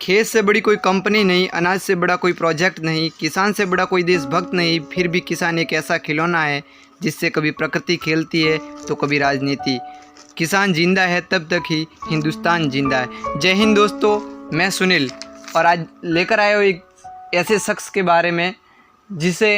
खेत से बड़ी कोई कंपनी नहीं, अनाज से बड़ा कोई प्रोजेक्ट नहीं, किसान से बड़ा कोई देशभक्त नहीं, फिर भी किसान एक ऐसा खिलौना है जिससे कभी प्रकृति खेलती है तो कभी राजनीति। किसान जिंदा है तब तक ही हिंदुस्तान जिंदा है। जय हिंद दोस्तों, मैं सुनील और आज लेकर आया हूँ एक ऐसे शख्स के बारे में जिसे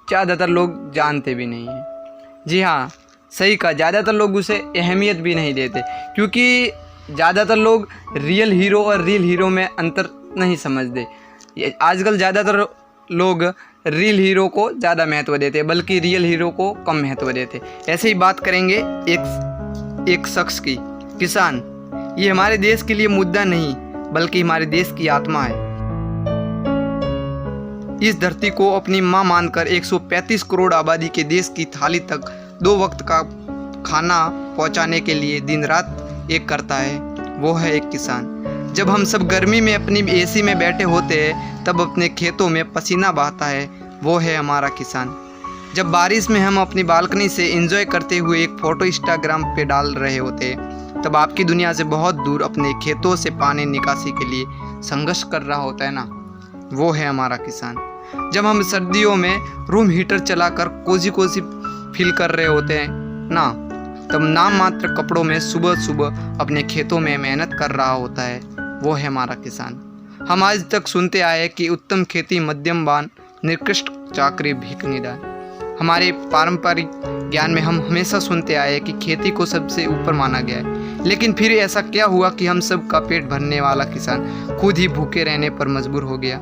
ज़्यादातर लोग जानते भी नहीं हैं। जी हाँ, सही कहा, ज़्यादातर लोग उसे अहमियत भी नहीं देते क्योंकि ज़्यादातर लोग रियल हीरो और रियल हीरो में अंतर नहीं समझते। आजकल ज़्यादातर लोग रियल हीरो को ज़्यादा महत्व देते बल्कि रियल हीरो को कम महत्व देते। ऐसे ही बात करेंगे एक शख्स की, किसान। ये हमारे देश के लिए मुद्दा नहीं बल्कि हमारे देश की आत्मा है। इस धरती को अपनी माँ मानकर 135 करोड़ आबादी के देश की थाली तक 2 वक्त का खाना पहुँचाने के लिए दिन रात एक करता है, वो है एक किसान। जब हम सब गर्मी में अपनी एसी में बैठे होते हैं तब अपने खेतों में पसीना बहाता है, वो है हमारा किसान। जब बारिश में हम अपनी बालकनी से एंजॉय करते हुए एक फ़ोटो इंस्टाग्राम पे डाल रहे होते हैं तब आपकी दुनिया से बहुत दूर अपने खेतों से पानी निकासी के लिए संघर्ष कर रहा होता है ना, वो है हमारा किसान। जब हम सर्दियों में रूम हीटर चलाकर कोजी फील कर रहे होते हैं ना, तब नाम मात्र कपड़ों में सुबह सुबह अपने खेतों में मेहनत कर रहा होता है, वो है हमारा किसान। हम आज तक सुनते आए कि उत्तम खेती मध्यम बान, निकृष्ट चाकरी भीख निदान। हमारे पारंपरिक ज्ञान में हम हमेशा सुनते आए कि खेती को सबसे ऊपर माना गया है, लेकिन फिर ऐसा क्या हुआ कि हम सब का पेट भरने वाला किसान खुद ही भूखे रहने पर मजबूर हो गया।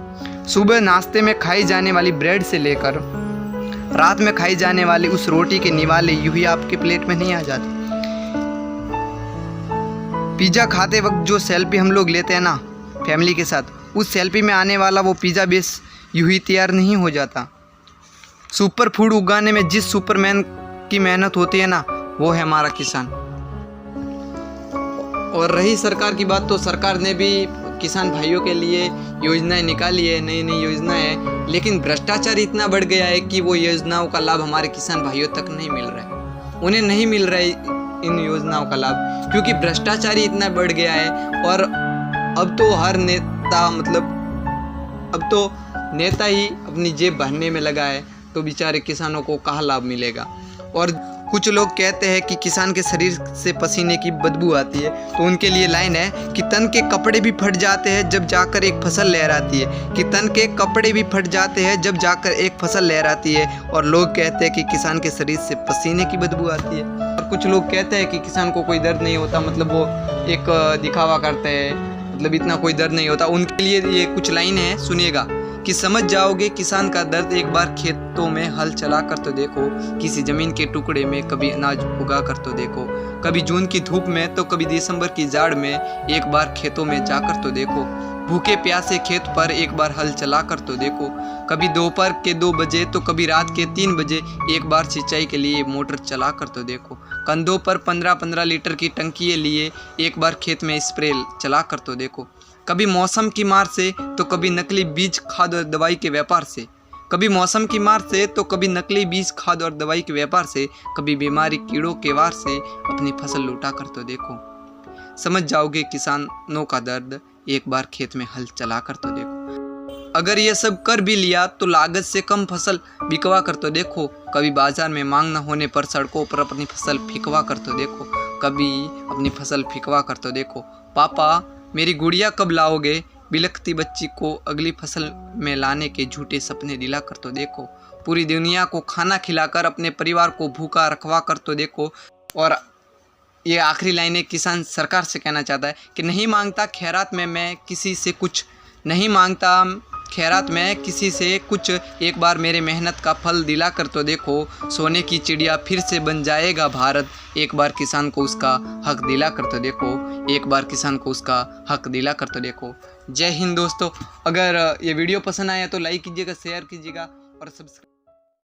सुबह नाश्ते में खाई जाने वाली ब्रेड से लेकर रात में खाई जाने वाली उस रोटी के निवाले यूं ही आपके प्लेट में नहीं आ जाते। पिज़्ज़ा खाते वक्त जो सेल्फी हम लोग लेते हैं ना फैमिली के साथ, उस सेल्फी में आने वाला वो पिज़्ज़ा बेस यूं ही तैयार नहीं हो जाता। सुपर फूड उगाने में जिस सुपरमैन की मेहनत होती है ना, वो है हमारा किसान। और रही सरकार की बात, तो सरकार ने भी किसान भाइयों के लिए योजनाएं निकाली है, नई नई योजनाएं, लेकिन भ्रष्टाचार इतना बढ़ गया है कि वो योजनाओं का लाभ हमारे किसान भाइयों तक नहीं मिल रहा है। उन्हें नहीं मिल रहा है इन योजनाओं का लाभ क्योंकि भ्रष्टाचार ही इतना बढ़ गया है। और अब तो हर नेता अब तो नेता ही अपनी जेब भरने में लगा है, तो बेचारे किसानों को कहाँ लाभ मिलेगा। और कुछ लोग कहते हैं कि किसान के शरीर से पसीने की बदबू आती है, तो उनके लिए लाइन है कि तन के कपड़े भी फट जाते हैं जब जाकर एक फसल लहराती है, कि तन के कपड़े भी फट जाते हैं जब जाकर एक फसल लहराती है। और लोग कहते हैं कि किसान के शरीर से पसीने की बदबू आती है। और कुछ लोग कहते हैं कि किसान को कोई दर्द नहीं होता, मतलब वो एक दिखावा करते हैं, मतलब इतना कोई दर्द नहीं होता। उनके लिए ये कुछ लाइन है, सुनिएगा कि समझ जाओगे किसान का दर्द। एक बार खेतों में हल चला कर तो देखो, किसी जमीन के टुकड़े में कभी अनाज उगा कर तो देखो, कभी जून की धूप में तो कभी दिसंबर की जाड़ में एक बार खेतों में जाकर तो देखो। भूखे प्यासे खेत पर एक बार हल चला कर तो देखो, कभी दोपहर के 2 बजे तो कभी रात के 3 बजे एक बार सिंचाई के लिए मोटर चला कर तो देखो। कंधों पर 15-15 लीटर की टंकी लिए एक बार खेत में स्प्रे चला कर तो देखो। कभी मौसम की मार से तो कभी नकली बीज खाद और दवाई के व्यापार से, कभी मौसम की मार से तो कभी नकली बीज खाद और दवाई के व्यापार से, कभी बीमारी कीड़ों के वार से अपनी फसल लौटा कर तो देखो। समझ जाओगे किसानों का दर्द, एक बार खेत में हल चला कर तो देखो। अगर ये सब कर भी लिया तो लागत से कम फसल बिकवा कर तो देखो। कभी बाजार में मांग न होने पर सड़कों पर अपनी फसल फिकवा कर तो देखो, कभी अपनी फसल फिकवा कर तो देखो। पापा मेरी गुड़िया कब लाओगे, बिलखती बच्ची को अगली फसल में लाने के झूठे सपने दिला कर तो देखो। पूरी दुनिया को खाना खिलाकर अपने परिवार को भूखा रखवा कर तो देखो। और ये आखिरी लाइनें किसान सरकार से कहना चाहता है कि नहीं मांगता खैरात में मैं किसी से कुछ, नहीं मांगता खैरात में किसी से कुछ, एक बार मेरे मेहनत का फल दिला कर तो देखो। सोने की चिड़िया फिर से बन जाएगा भारत, एक बार किसान को उसका हक दिला कर तो देखो, एक बार किसान को उसका हक दिला कर तो देखो। जय हिंद दोस्तों। अगर ये वीडियो पसंद आया तो लाइक कीजिएगा, शेयर कीजिएगा और सब्सक्राइब